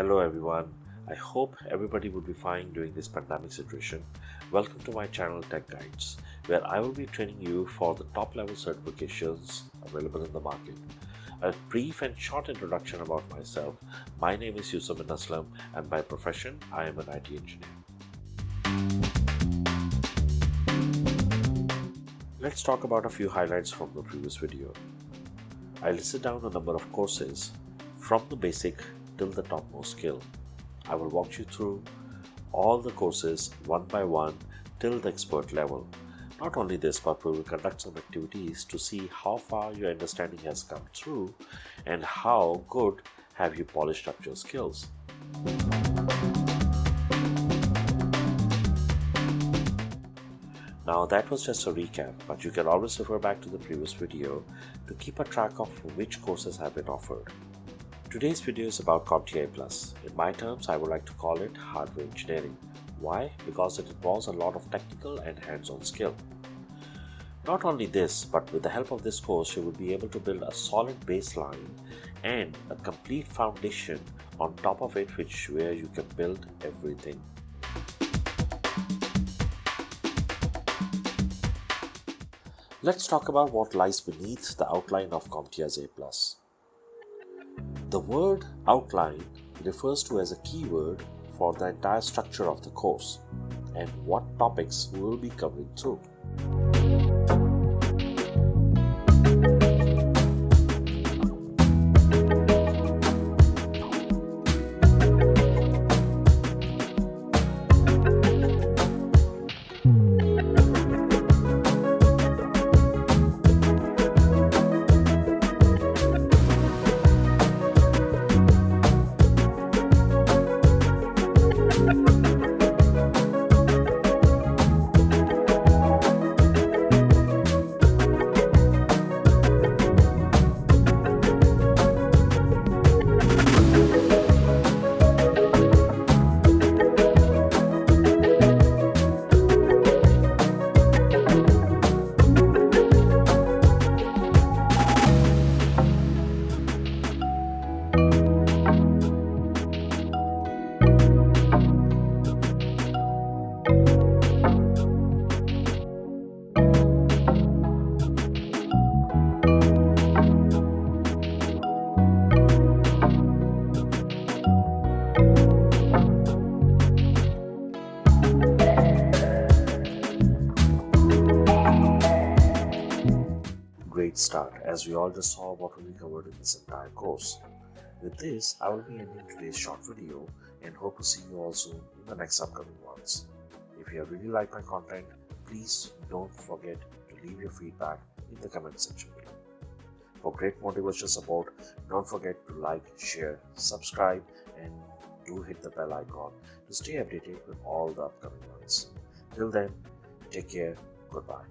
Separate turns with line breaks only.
Hello everyone. I hope everybody would be fine during this pandemic situation. Welcome to my channel Tech Guides, where I will be training you for the top level certifications available in the market. A brief and short introduction about myself. My name is Yusuf bin Aslam and by profession I am an IT engineer. Let's talk about a few highlights from the previous video. I listed down a number of courses from the basic till the topmost skill. I will walk you through all the courses one by one till the expert level. Not only this, but we will conduct some activities to see how far your understanding has come through and how good have you polished up your skills. Now that was just a recap, but you can always refer back to the previous video to keep a track of which courses have been offered. Today's video is about CompTIA A+. In my terms, I would like to call it hardware engineering. Why? Because it involves a lot of technical and hands-on skill. Not only this, but with the help of this course, you will be able to build a solid baseline and a complete foundation on top of it, where you can build everything. Let's talk about what lies beneath the outline of CompTIA A+. The word outline refers to as a keyword for the entire structure of the course and what topics we will be covering through. Great start, as we all just saw what will be covered in this entire course. With this, I will be ending today's short video and hope to see you all soon in the next upcoming ones. If you have really liked my content, please don't forget to leave your feedback in the comment section below. For great motivational support, don't forget to like, share, subscribe and do hit the bell icon to stay updated with all the upcoming ones. Till then, take care, goodbye.